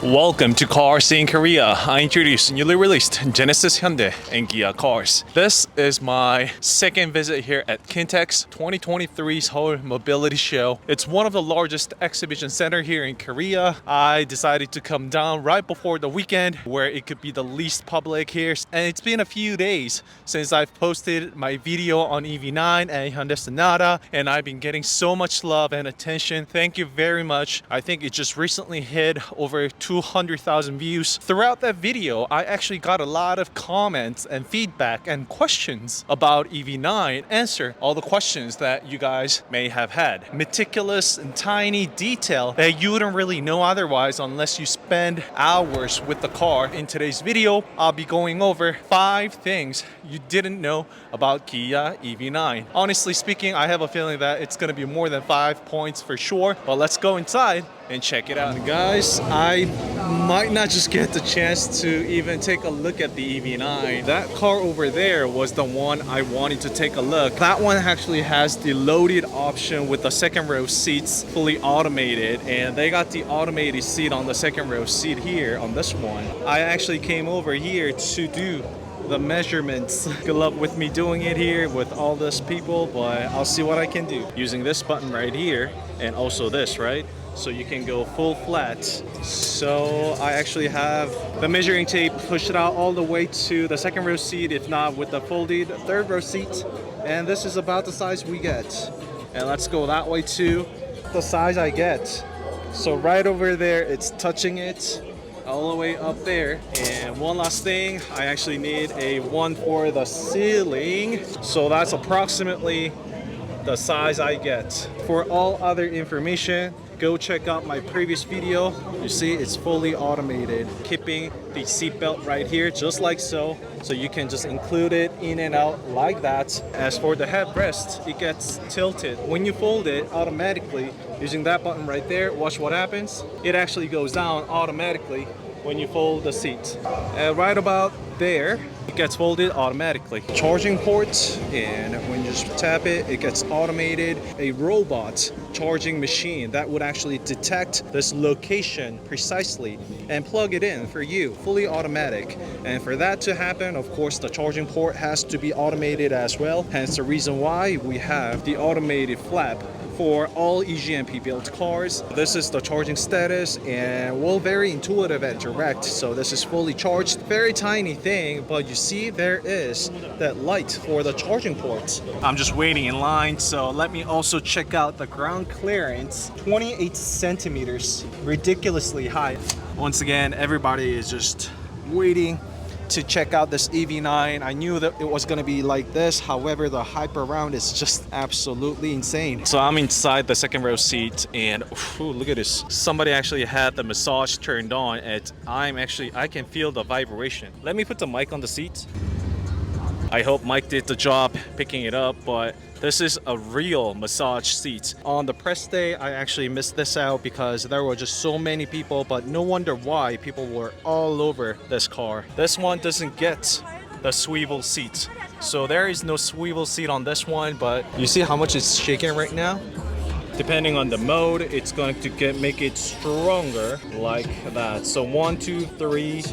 Welcome to CarSceneKorea. I introduce newly released Genesis, Hyundai, and Kia cars. This is my second visit here at Kintex 2023 Seoul Mobility Show. It's one of the largest exhibition center here in Korea. I decided to come down right before the weekend where it could be the least public here. And it's been a few days since I've posted my video on EV9 and Hyundai Sonata, and I've been getting so much love and attention. Thank you very much. I think it just recently hit over 200,000 views. Throughout that video, I actually got a lot of comments and feedback and questions about EV9. Answer all the questions that you guys may have had. Meticulous and tiny detail that you wouldn't really know otherwise unless you spend hours with the car. In today's video, I'll be going over 5 things you didn't know about Kia EV9. Honestly speaking, I have a feeling that it's gonna be more than 5 points for sure, but let's go inside and check it out. Guys, I might not just get the chance to even take a look at the EV9. That car over there was the one I wanted to take a look. That one actually has the loaded option with the second row seats fully automated, and they got the automated seat on the second row seat here on this one. I actually came over here to do the measurements. Good luck with me doing it here with all this people, but I'll see what I can do using this button right here and also this, right? So you can go full flat. So I actually have the measuring tape, push it out all the way to the second row seat, if not with the folded third row seat. And this is about the size we get. And let's go that way too. The size I get. So right over there, it's touching it all the way up there. And one last thing, I actually need a one for the ceiling. So that's approximately the size I get. For all other information, go check out my previous video. You see it's fully automated, keeping the seatbelt right here just like so. So you can just include it in and out like that. As for the headrest, it gets tilted. When you fold it automatically using that button right there, watch what happens. It actually goes down automatically when you fold the seat. And right about there, it gets folded automatically. Charging port, and when you just tap it, it gets automated. A robot charging machine that would actually detect this location precisely and plug it in for you, fully automatic. And for that to happen, of course, the charging port has to be automated as well. Hence the reason why we have the automated flap for all EGMP built cars. This is the charging status, and well, very intuitive and direct. So this is fully charged. Very tiny thing, but you see there is that light for the charging port. I'm just waiting in line, so let me also check out the ground clearance. 28 centimeters, ridiculously high. Once again, everybody is just waiting to check out this EV9. I knew that it was gonna be like this. However, the hype around is just absolutely insane. So I'm inside the second row seat, and look at this. Somebody actually had the massage turned on, and I can feel the vibration. Let me put the mic on the seat. I hope Mike did the job picking it up, but this is a real massage seat. On the press day, I actually missed this out because there were just so many people, but no wonder why people were all over this car. This one doesn't get the swivel seat. So there is no swivel seat on this one, but you see how much it's shaking right now? Depending on the mode, it's going to make it stronger like that. So 1, 2, 3,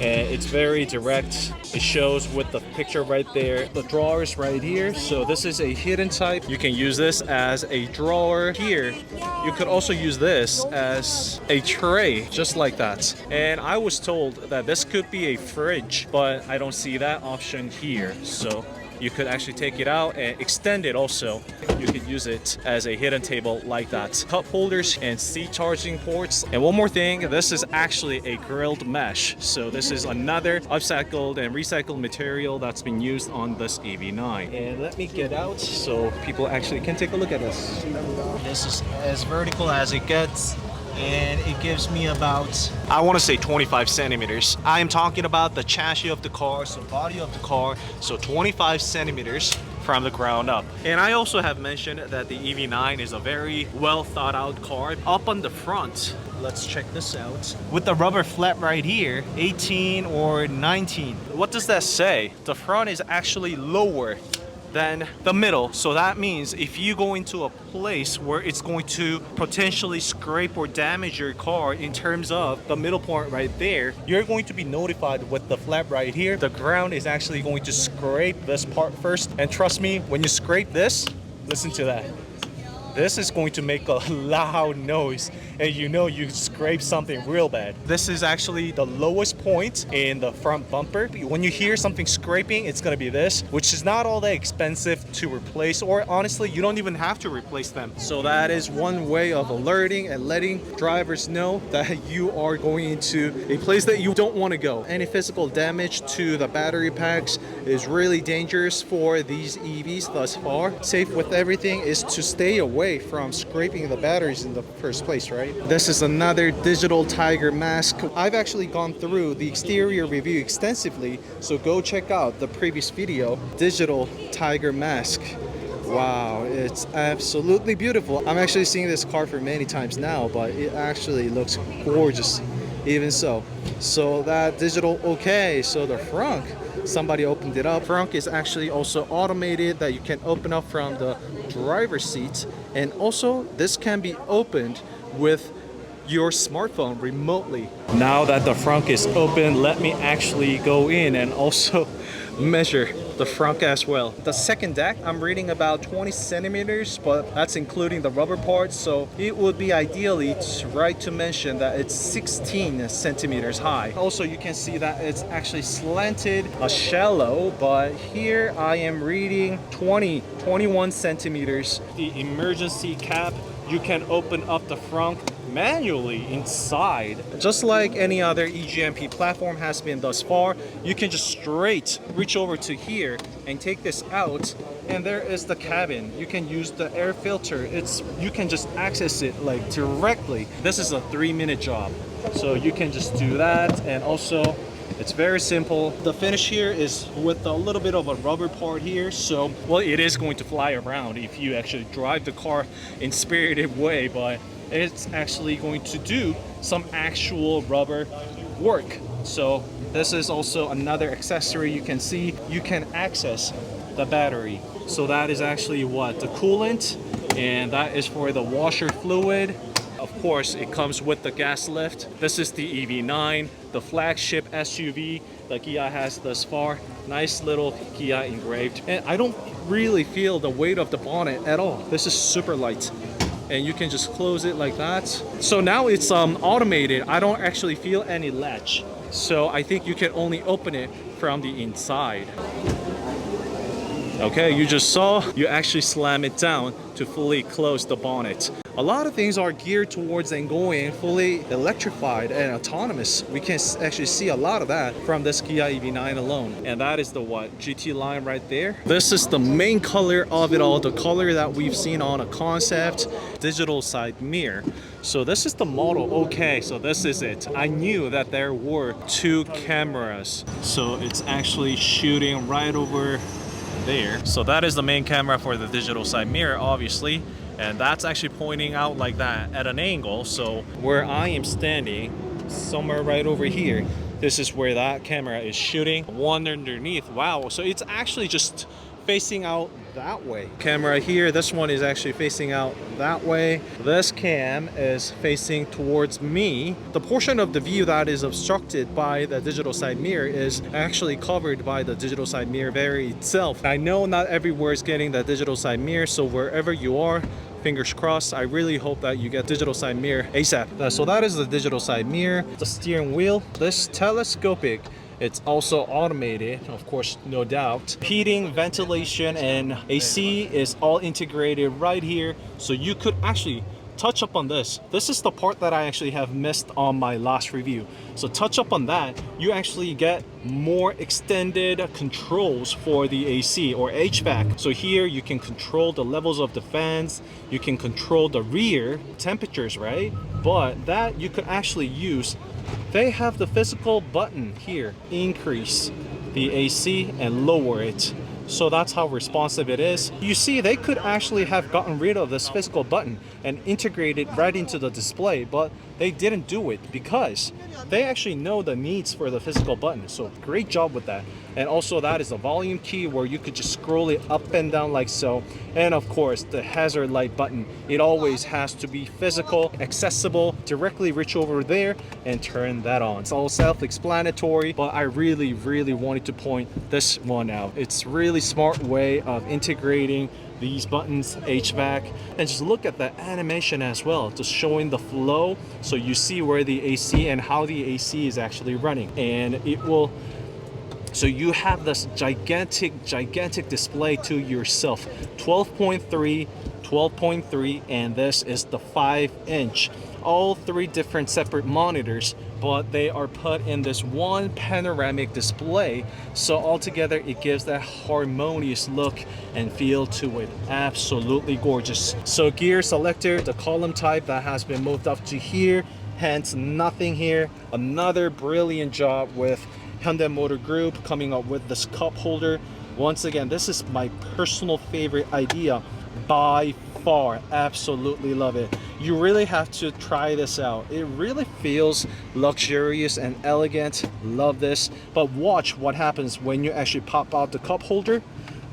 and it's very direct. It shows with the picture right there. The drawer is right here. So this is a hidden type. You can use this as a drawer here. You could also use this as a tray, just like that. And I was told that this could be a fridge, but I don't see that option here. So you could actually take it out and extend it also. You could use it as a hidden table like that. Cup holders and seat charging ports. And one more thing, this is actually a grilled mesh. So this is another upcycled and recycled material that's been used on this EV9. And let me get out so people actually can take a look at this. This is as vertical as it gets, and it gives me about, I want to say 25 centimeters. I am talking about the chassis of the car, so body of the car, so 25 centimeters from the ground up. And I also have mentioned that the EV9 is a very well thought out car. Up on the front, let's check this out. With the rubber flap right here, 18 or 19. What does that say? The front is actually lower than the middle. So that means if you go into a place where it's going to potentially scrape or damage your car in terms of the middle point right there, you're going to be notified with the flap right here. The ground is actually going to scrape this part first. And trust me, when you scrape this, listen to that. This is going to make a loud noise, and you know you scrape something real bad. This is actually the lowest point in the front bumper. When you hear something scraping, it's gonna be this, which is not all that expensive to replace, or honestly, you don't even have to replace them. So that is one way of alerting and letting drivers know that you are going into a place that you don't want to go. Any physical damage to the battery packs is really dangerous for these EVs thus far. Safe with everything is to stay away from scraping the batteries in the first place, right? This is another digital tiger mask. I've actually gone through the exterior review extensively, so go check out the previous video. Digital tiger mask. Wow, it's absolutely beautiful. I'm actually seeing this car for many times now, but it actually looks gorgeous even so. So that digital, okay, so the Frunk, somebody opened it up. Frunk is actually also automated, that you can open up from the driver's seat, and also this can be opened with your smartphone remotely. Now that the Frunk is open, let me actually go in and also measure the Frunk as well. The second deck, I'm reading about 20 centimeters, but that's including the rubber parts, so it would be ideally right to mention that it's 16 centimeters high. Also, you can see that it's actually slanted, shallow, but here I am reading 21 centimeters. The emergency cap, you can open up the Frunk manually inside. Just like any other EGMP platform has been thus far, you can just straight reach over to here and take this out, and there is the cabin. You can use the air filter. You can just access it like directly. This is a 3-minute job, so you can just do that. And also, it's very simple. The finish here is with a little bit of a rubber part here, so well, it is going to fly around if you actually drive the car in spirited way, but it's actually going to do some actual rubber work. So this is also another accessory. You can see you can access the battery. So that is actually what, the coolant, and that is for the washer fluid. Of course, it comes with the gas lift. This is the EV9, the flagship SUV that Kia has thus far. Nice little Kia engraved. And I don't really feel the weight of the bonnet at all. This is super light. And you can just close it like that. So now it's automated. I don't actually feel any latch. So I think you can only open it from the inside. Okay, you just saw, you actually slam it down to fully close the bonnet. A lot of things are geared towards and going fully electrified and autonomous. We can actually see a lot of that from this Kia EV9 alone. And that is the what? GT-Line right there. This is the main color of it all, the color that we've seen on a concept, digital side mirror. So this is the model. Okay, so this is it. I knew that there were 2 cameras. So it's actually shooting right over there. So that is the main camera for the digital side mirror, obviously, and that's actually pointing out like that at an angle. So where I am standing, somewhere right over here, this is where that camera is shooting. One underneath. Wow, so it's actually just facing out that way. Camera here, this one is actually facing out that way. This cam is facing towards me. The portion of the view that is obstructed by the digital side mirror is actually covered by the digital side mirror very itself. I know not everywhere is getting the digital side mirror, so wherever you are, fingers crossed, I really hope that you get digital side mirror ASAP. So that is the digital side mirror. The steering wheel, this telescopic. It's also automated, of course, no doubt. Heating, ventilation, and AC is all integrated right here. So you could actually touch up on this. This is the part that I actually have missed on my last review. So touch up on that, you actually get more extended controls for the AC or HVAC. So here you can control the levels of the fans, you can control the rear temperatures, right? But that you could actually use. They have the physical button here, increase the AC and lower it. So that's how responsive it is. You see, they could actually have gotten rid of this physical button and integrated right into the display, but they didn't do it because they actually know the needs for the physical button. So great job with that. And also that is a volume key where you could just scroll it up and down like so. And of course the hazard light button, it always has to be physical, accessible. Directly reach over there and turn that on. It's all self-explanatory, but I really wanted to point this one out. It's really smart way of integrating these buttons, HVAC, and just look at the animation as well, just showing the flow so you see where the AC and how the AC is actually running. And it will, so you have this gigantic display to yourself. 12.3, and this is the 5-inch. All three different separate monitors, but they are put in this one panoramic display. So altogether, it gives that harmonious look and feel to it. Absolutely gorgeous. So gear selector, the column type that has been moved up to here, hence nothing here. Another brilliant job with Hyundai Motor Group coming up with this cup holder. Once again, this is my personal favorite idea by far. Absolutely love it. You really have to try this out. It really feels luxurious and elegant. Love this. But watch what happens when you actually pop out the cup holder.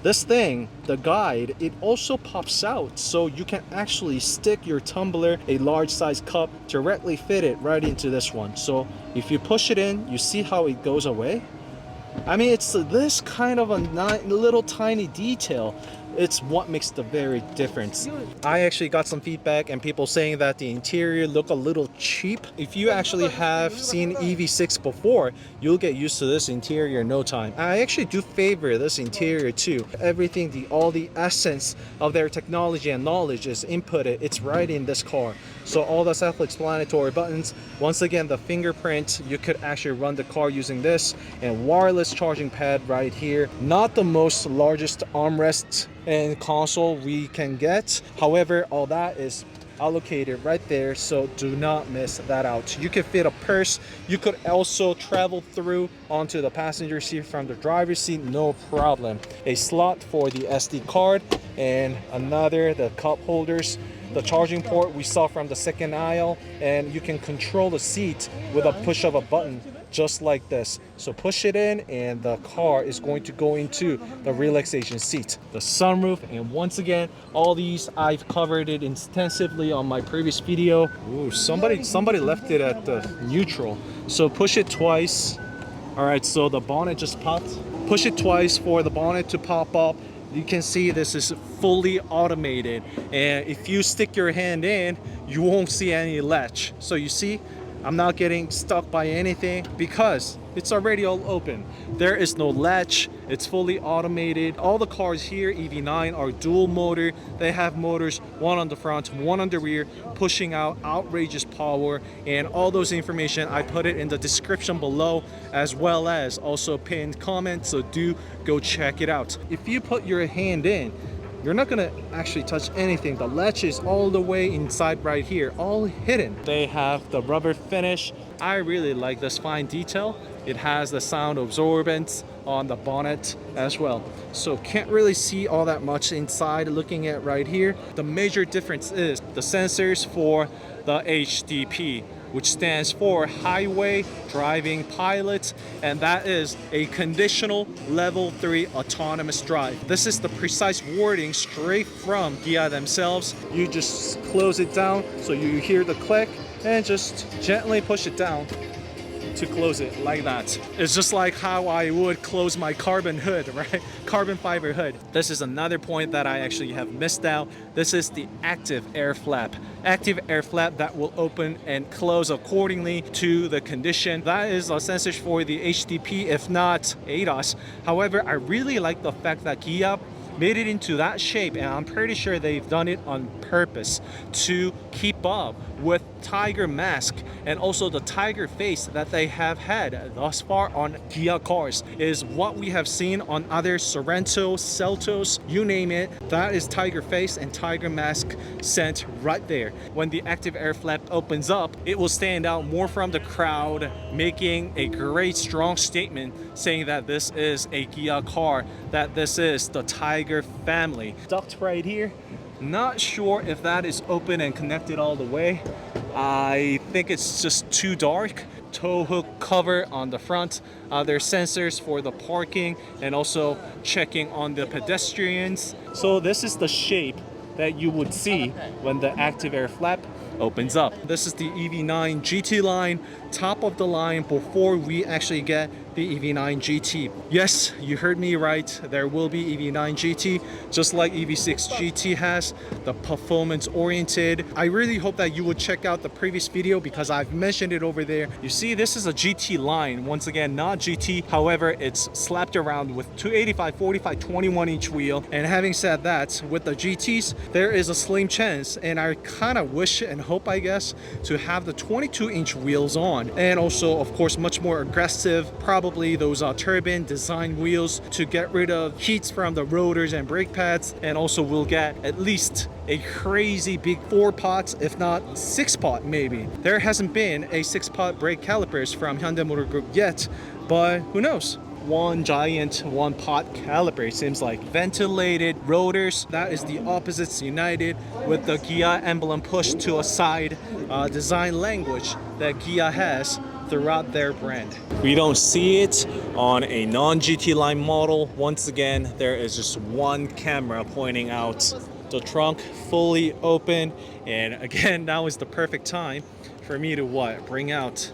This thing, the guide, it also pops out, so you can actually stick your tumbler, a large size cup, directly fit it right into this one. So if you push it in, you see how it goes away. I mean, it's this kind of a little tiny detail. It's what makes the very difference. I actually got some feedback and people saying that the interior look a little cheap. If you actually have seen EV6 before, you'll get used to this interior in no time. I actually do favor this interior too. Everything, all the essence of their technology and knowledge is inputted. It's right in this car. So all the self-explanatory buttons, once again, the fingerprint, you could actually run the car using this, and wireless charging pad right here. Not the most largest armrest and console we can get. However, all that is allocated right there, so do not miss that out. You can fit a purse. You could also travel through onto the passenger seat from the driver's seat, no problem. A slot for the SD card, and another, the cup holders. The charging port we saw from the second aisle, and you can control the seat with a push of a button, just like this. So push it in and the car is going to go into the relaxation seat. The sunroof, and once again, all these I've covered it extensively on my previous video. Ooh, somebody left it at the neutral. So push it twice. All right, so the bonnet just popped. Push it twice for the bonnet to pop up. You can see this is fully automated, and if you stick your hand in, you won't see any latch. So you see, I'm not getting stuck by anything because it's already all open. There is no latch. It's fully automated. All the cars here, EV9, are dual motor. They have motors, one on the front, one on the rear, pushing out outrageous power. And all those information, I put it in the description below, as well as also pinned comment. So do go check it out. If you put your hand in, you're not gonna actually touch anything. The latch is all the way inside right here, all hidden. They have the rubber finish. I really like this fine detail. It has the sound absorbance on the bonnet as well. So can't really see all that much inside looking at right here. The major difference is the sensors for the HDP, which stands for Highway Driving Pilot, and that is a conditional level 3 autonomous drive. This is the precise wording straight from Kia themselves. You just close it down so you hear the click and just gently push it down to close it like that. It's just like how I would close my carbon hood, right? Carbon fiber hood. This is another point that I actually have missed out. This is the active air flap. Active air flap that will open and close accordingly to the condition. That is a sensor for the HDP, if not ADAS. However, I really like the fact that Kia made it into that shape, and I'm pretty sure they've done it on purpose to keep up with tiger mask and also the tiger face that they have had thus far on Kia cars. Is what we have seen on other Sorento, Seltos, you name it. That is tiger face and tiger mask sent right there. When the active air flap opens up, it will stand out more from the crowd, making a great strong statement saying that this is a Kia car, that this is the Tiger family. Duct right here. Not sure if that is open and connected all the way. I think it's just too dark. Tow hook cover on the front. There's sensors for the parking and also checking on the pedestrians. So this is the shape that you would see when the active air flap opens up. This is the EV9 GT-Line, top of the line before we actually get the EV9 GT. Yes, you heard me right. There will be EV9 GT, just like EV6 GT has, the performance oriented. I really hope that you would check out the previous video because I've mentioned it over there. You see, this is a GT-Line. Once again, not GT. However, it's slapped around with 285, 45, 21-inch wheel. And having said that, with the GTs, there is a slim chance, and I kind of wish and hope, I guess, to have the 22-inch wheels on. And also, of course, much more aggressive, probably those turbine design wheels to get rid of heats from the rotors and brake pads. And also we'll get at least a crazy big 4-pot, if not 6-pot maybe. There hasn't been a 6-pot brake calipers from Hyundai Motor Group yet, but who knows? One giant 1-pot caliper, it seems like. Ventilated rotors, that is the opposites united with the Kia emblem pushed to a side. Design language that Kia has throughout their brand. We don't see it on a non-GT line model. Once again, there is just one camera pointing out. The trunk fully open, and again, now is the perfect time for me to bring out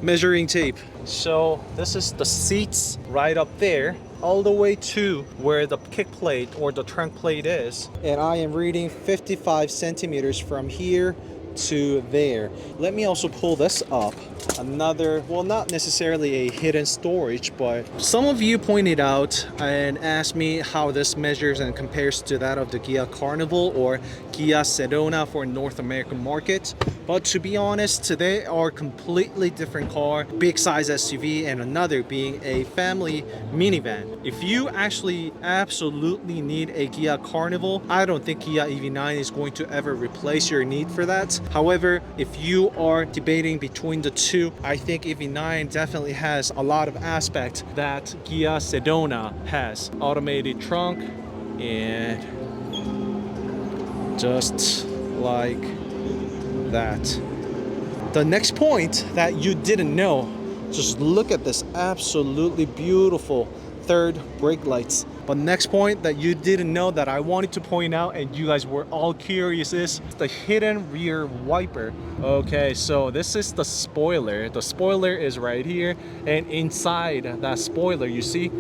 measuring tape. So this is the seats right up there, all the way to where the kick plate or the trunk plate is, and I am reading 55 centimeters from here to there. Let me also pull this up. Another, well, not necessarily a hidden storage, but some of you pointed out and asked me how this measures and compares to that of the Kia Carnival or Kia Sedona for North American market. But to be honest, they are completely different car, big size SUV and another being a family minivan. If you actually absolutely need a Kia Carnival, I don't think Kia EV9 is going to ever replace your need for that. However, if you are debating between the two, I think EV9 definitely has a lot of aspects that Kia Sedona has. Automated trunk and just like that. The next point that you didn't know, just look at this absolutely beautiful third brake lights. But next point that you didn't know that I wanted to point out and you guys were all curious is the hidden rear wiper. Okay, so this is the spoiler. The spoiler is right here, and inside that spoiler, you see,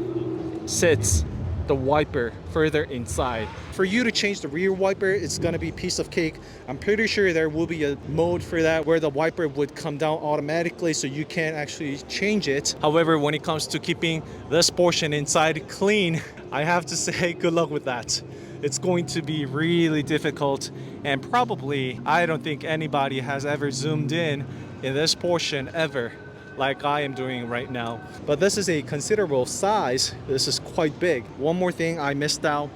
sits the wiper further inside. For you to change the rear wiper, it's gonna be piece of cake. I'm pretty sure there will be a mode for that where the wiper would come down automatically so you can't actually change it. However, when it comes to keeping this portion inside clean, I have to say good luck with that. It's going to be really difficult, and probably I don't think anybody has ever zoomed in this portion ever like I am doing right now. But this is a considerable size. This is quite big. One more thing I missed out.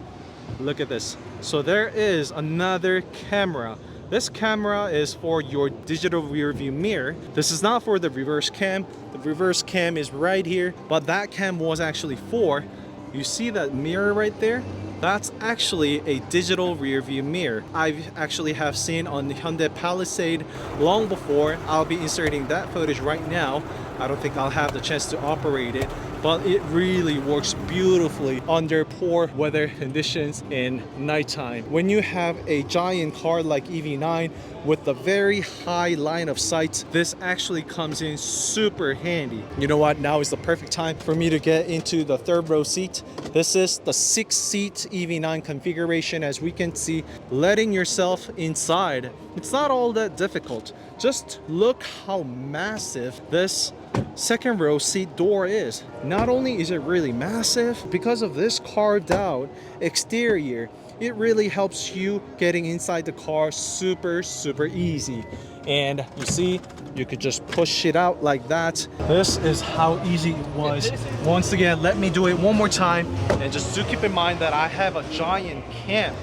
Look at this. So there is another camera. This camera is for your digital rear view mirror. This is not for the reverse cam. The reverse cam is right here, but that cam was actually for, you see that mirror right there? That's actually a digital rear view mirror. I actually have seen on the Hyundai Palisade long before. I'll be inserting that footage right now. I don't think I'll have the chance to operate it, but it really works beautifully under poor weather conditions in nighttime. When you have a giant car like EV9 with a very high line of sight, this actually comes in super handy. You know what? Now is the perfect time for me to get into the third row seat. This is the 6-seat EV9 configuration. As we can see, letting yourself inside, it's not all that difficult. Just look how massive this second row seat door is. Not only is it really massive, because of this carved out exterior, it really helps you getting inside the car super easy. And you see, you could just push it out like that. This is how easy it was. Once again, let me do it one more time, and just do keep in mind that I have a giant cam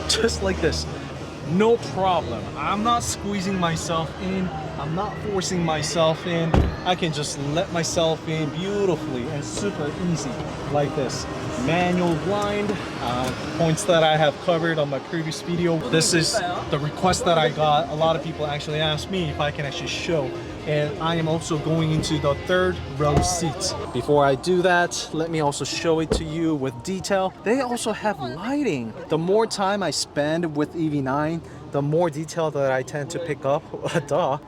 just like this. No problem. I'm not squeezing myself in. I'm not forcing myself in. I can just let myself in beautifully and super easy like this. manual blind, points that I have covered on my previous video. This is the request that I got. A lot of people actually asked me if I can actually show, and I am also going into the third row seat. Before I do that, let me also show it to you with detail. They also have lighting. The more time I spend with EV9, the more detail that I tend to pick up. Duh.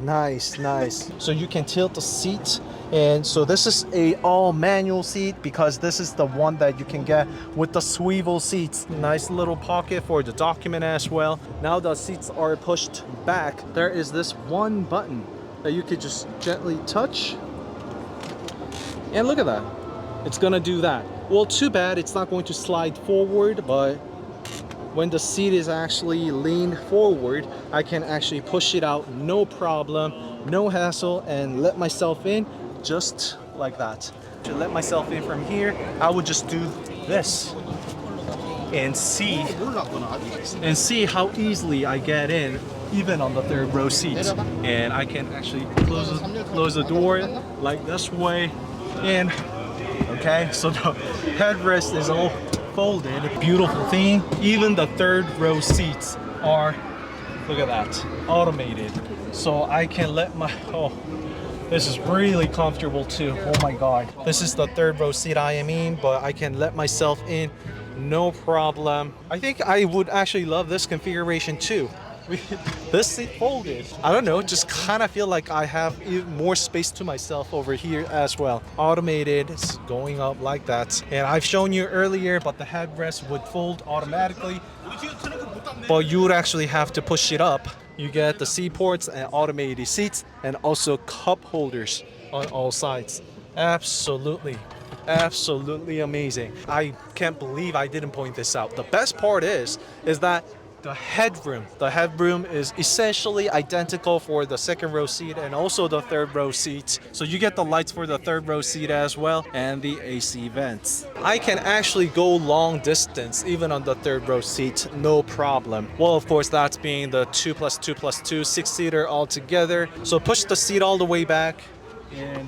Nice, nice. So you can tilt the seat, and so this is a all manual seat because this is the one that you can get with the swivel seats. Nice little pocket for the document as well. Now the seats are pushed back. There is this one button that you could just gently touch, and look at that. It's gonna do that. Well, too bad it's not going to slide forward, but when the seat is actually leaned forward, I can actually push it out, no problem, no hassle, and let myself in just like that. To let myself in from here, I would just do this and see how easily I get in, even on the third row seat. And I can actually close the door like this way, and okay, so the headrest is all folded. Beautiful thing. Even the third row seats are, look at that, automated. So I can let my, oh, this is really comfortable too. Oh my God. This is the third row seat I am in, but I can let myself in, no problem. I think I would actually love this configuration too. This seat folded. I don't know, just kind of feel like I have even more space to myself over here as well. Automated, it's going up like that. And I've shown you earlier, but the headrest would fold automatically, but you would actually have to push it up. You get the seat ports and automated seats, and also cup holders on all sides. Absolutely amazing. I can't believe I didn't point this out. The best part is that the headroom is essentially identical for the second row seat and also the third row seat. So you get the lights for the third row seat as well, and the AC vents. I can actually go long distance even on the third row seat, no problem. Well, of course, that's being the 2+2+2 6-seater altogether. So push the seat all the way back, and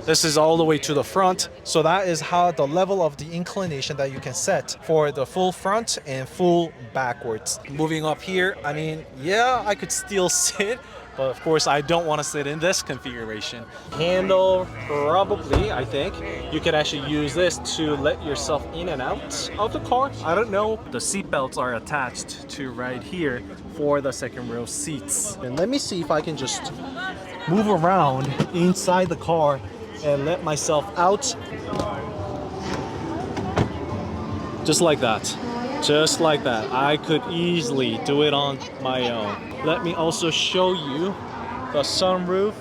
this is all the way to the front. So that is how the level of the inclination that you can set for the full front and full backwards. Moving up here, I mean, yeah, I could still sit, but of course I don't want to sit in this configuration. Handle, probably, I think. You could actually use this to let yourself in and out of the car. I don't know. The seat belts are attached to right here for the second row seats. And let me see if I can just move around inside the car and let myself out, just like that. Just like that. I could easily do it on my own. Let me also show you the sunroof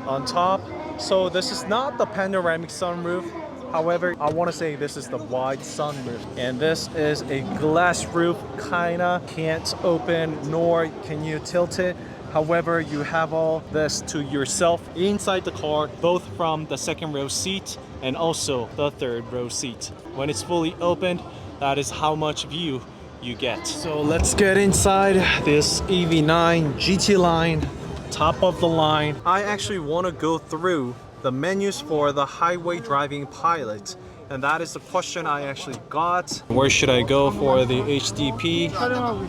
on top. So this is not the panoramic sunroof. However, I want to say this is the wide sunroof. And this is a glass roof, kinda can't open, nor can you tilt it. However, you have all this to yourself inside the car, both from the second row seat and also the third row seat. When it's fully opened, that is how much view you get. So let's get inside this EV9 GT-Line, top of the line. I actually want to go through the menus for the highway driving pilot. And that is the question I actually got. Where should I go for the HDP?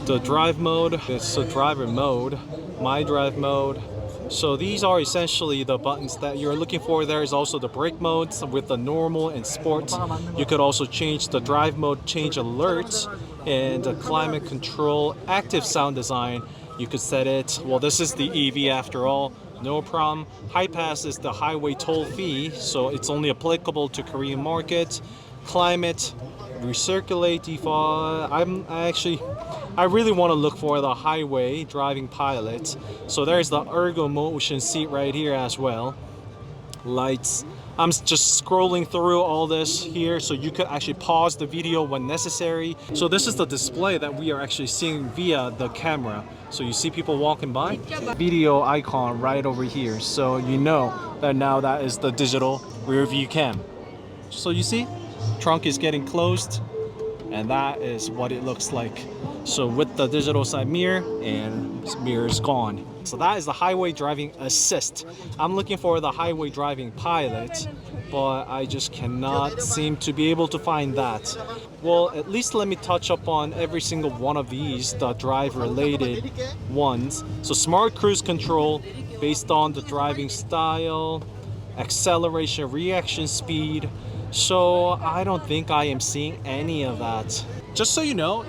The drive mode, it's the driver mode, my drive mode. So these are essentially the buttons that you're looking for. There is also the brake modes with the normal and sport. You could also change the drive mode, change alerts, and the climate control, active sound design. You could set it, well, this is the EV after all. No problem. High pass is the highway toll fee, so it's only applicable to Korean market. Climate, recirculate, default. I really want to look for the highway driving pilot. So there's the ergo motion seat right here as well. Lights. I'm just scrolling through all this here, so you could actually pause the video when necessary. So this is the display that we are actually seeing via the camera. So you see people walking by, video icon right over here. So you know that now that is the digital rear view cam. So you see, trunk is getting closed. and that is what it looks like. So with the digital side mirror, and mirror is gone. So that is the highway driving assist. I'm looking for the highway driving pilot, but I just cannot seem to be able to find that. Well, at least let me touch up on every single one of these, the drive related ones. So smart cruise control based on the driving style, acceleration, reaction speed. So I don't think I am seeing any of that. Just so you know,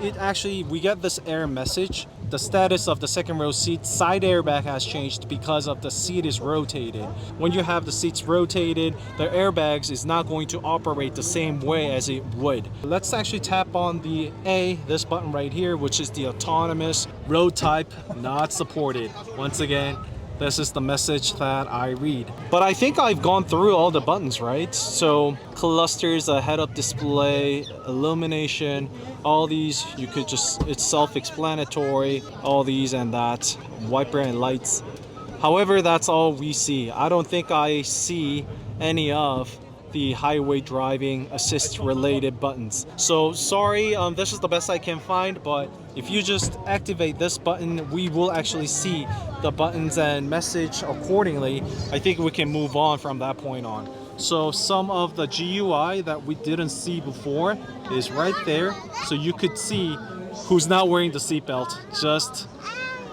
we get this error message. The status of the second row seat side airbag has changed because of the seat is rotated. When you have the seats rotated, the airbags is not going to operate the same way as it would. Let's actually tap on this button right here, which is the autonomous road type not supported. Once again, this is the message that I read. But I think I've gone through all the buttons, right? So clusters, a head-up display, illumination, all these, you could just, it's self-explanatory, all these and that, wiper and lights. However, that's all we see. I don't think I see any of the highway driving assist related buttons. So sorry, this is the best I can find, but if you just activate this button, we will actually see the buttons and message accordingly. I think we can move on from that point on. So some of the GUI that we didn't see before is right there. So you could see who's not wearing the seatbelt just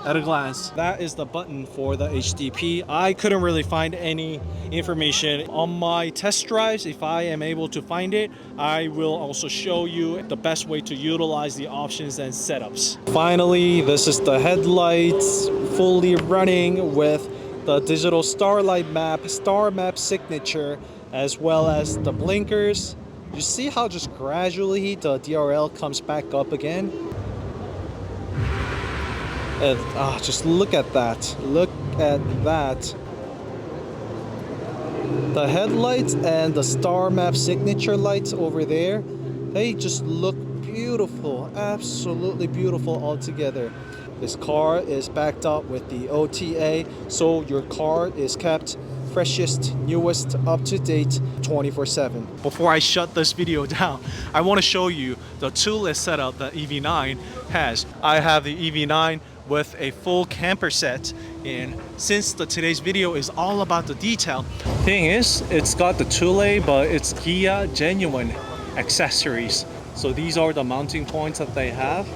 at a glance. That is the button for the HDP. I couldn't really find any information on my test drives. If I am able to find it, I will also show you the best way to utilize the options and setups. Finally, this is the headlights fully running with the digital star map signature, as well as the blinkers. You see how just gradually the DRL comes back up again? And just look at that. Look at that. The headlights and the star map signature lights over there, they just look beautiful. Absolutely beautiful altogether. This car is backed up with the OTA, so your car is kept freshest, newest, up-to-date 24/7. Before I shut this video down, I want to show you the Thule setup that EV9 has. I have the EV9 with a full camper set, and since today's video is all about the detail, thing is, it's got the Thule, but it's Kia genuine accessories. So these are the mounting points that they have.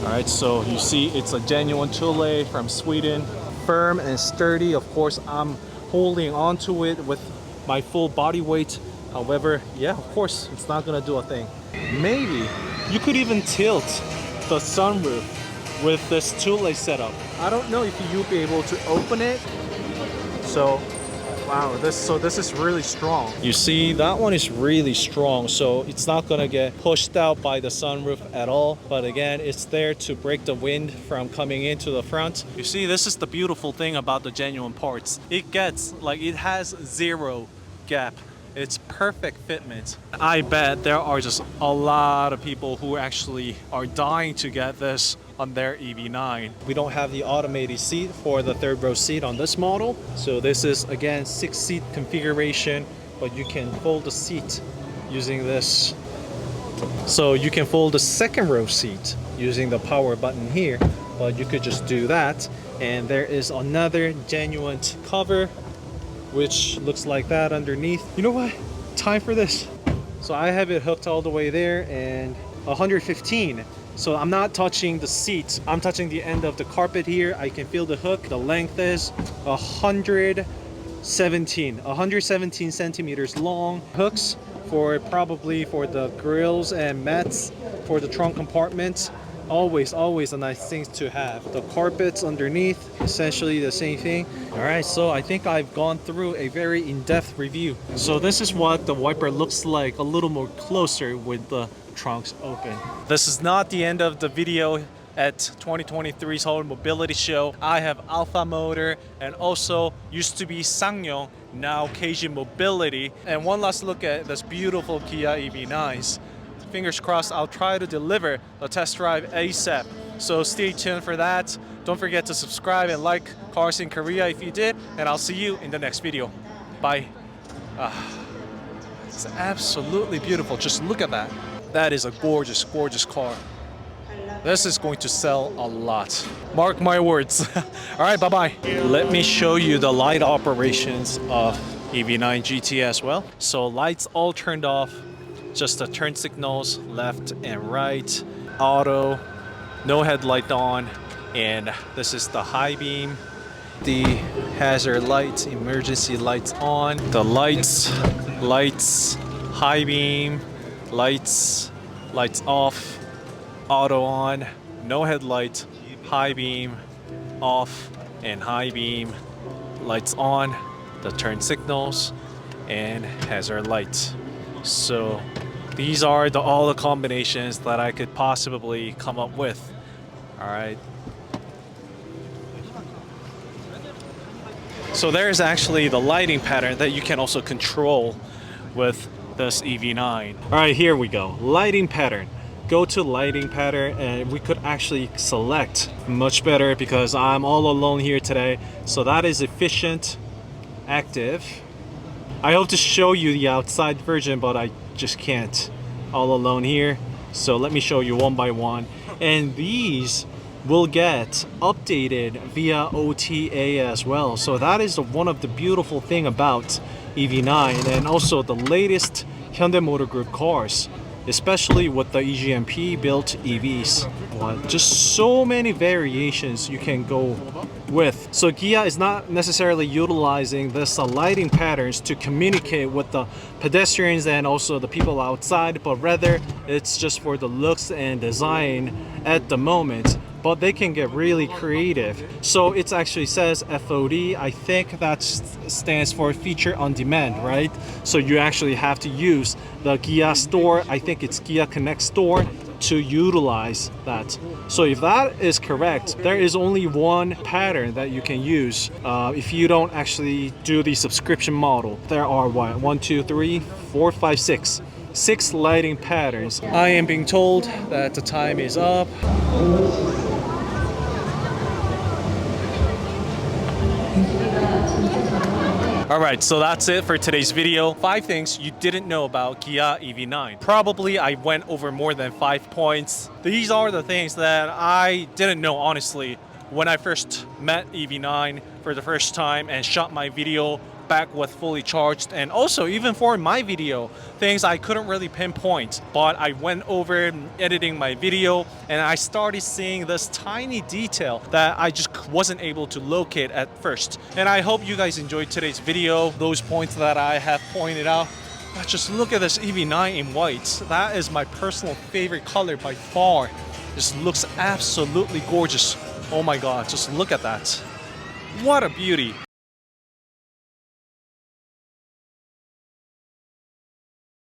All right, so you see it's a genuine Thule from Sweden, firm and sturdy. Of course, I'm holding onto it with my full body weight. However, yeah, of course, it's not gonna do a thing. Maybe you could even tilt the sunroof with this Thule setup. I don't know if you'll be able to open it. So, wow, this is really strong. You see, that one is really strong, so it's not gonna get pushed out by the sunroof at all. But again, it's there to break the wind from coming into the front. You see, this is the beautiful thing about the genuine parts. It has zero gap. It's perfect fitment. I bet there are just a lot of people who actually are dying to get this on their EV9. We don't have the automated seat for the third row seat on this model. So this is again 6-seat configuration, but you can fold the seat using this. So you can fold the second row seat using the power button here, but you could just do that. And there is another genuine cover, which looks like that underneath. You know what? Time for this. So I have it hooked all the way there, and 115. So I'm not touching the seats. I'm touching the end of the carpet here. I can feel the hook. The length is 117 centimeters long. Hooks for probably for the grills and mats for the trunk compartments. Always a nice thing to have. The carpets underneath, essentially the same thing. All right, so I think I've gone through a very in-depth review. So this is what the wiper looks like a little more closer with the trunks open. This is not the end of the video at 2023 Seoul Mobility Show. I have Alpha Motor and also used to be Sangyong, now KG Mobility. And one last look at this beautiful Kia EV9s. Fingers crossed, I'll try to deliver the test drive ASAP. So stay tuned for that. Don't forget to subscribe and like CarSceneKorea if you did, and I'll see you in the next video. Bye. It's absolutely beautiful. Just look at that. That is a gorgeous, gorgeous car. This is going to sell a lot. Mark my words. All right, bye-bye. Let me show you the light operations of EV9 GT as well. So lights all turned off, just the turn signals left and right, auto, no headlight on, and this is the high beam, the hazard lights, emergency lights on, the lights, high beam, lights off, auto on, no headlight, high beam off, and high beam lights on, the turn signals, and hazard lights. So these are all the combinations that I could possibly come up with. All right. So there's actually the lighting pattern that you can also control with this EV9. All right, here we go. Lighting pattern. Go to lighting pattern and we could actually select much better because I'm all alone here today. So that is efficient, active. I hope to show you the outside version, but I just can't all alone here. So let me show you one by one. And these will get updated via OTA as well. So that is one of the beautiful thing about EV9 and also the latest Hyundai Motor Group cars, especially with the EGMP built EVs. Just so many variations you can go with. So Kia is not necessarily utilizing this lighting patterns to communicate with the pedestrians and also the people outside, but rather it's just for the looks and design at the moment. But they can get really creative. So it actually says FOD. I think that stands for feature on demand, right? So you actually have to use the Kia store. I think it's Kia Connect store to utilize that. So if that is correct, there is only one pattern that you can use if you don't actually do the subscription model. There are what, 1, 2, 3, 4, 5, 6. 6 lighting patterns. I am being told that the time is up. Alright, so that's it for today's video. 5 things you didn't know about Kia EV9. Probably I went over more than 5 points. These are the things that I didn't know, honestly, when I first met EV9 for the first time and shot my video back with fully charged. And also even for my video, things I couldn't really pinpoint, but I went over editing my video and I started seeing this tiny detail that I just wasn't able to locate at first. And I hope you guys enjoyed today's video, those points that I have pointed out. Just look at this EV9 in white. That is my personal favorite color by far. Just looks absolutely gorgeous. Oh my god, just look at that. What a beauty.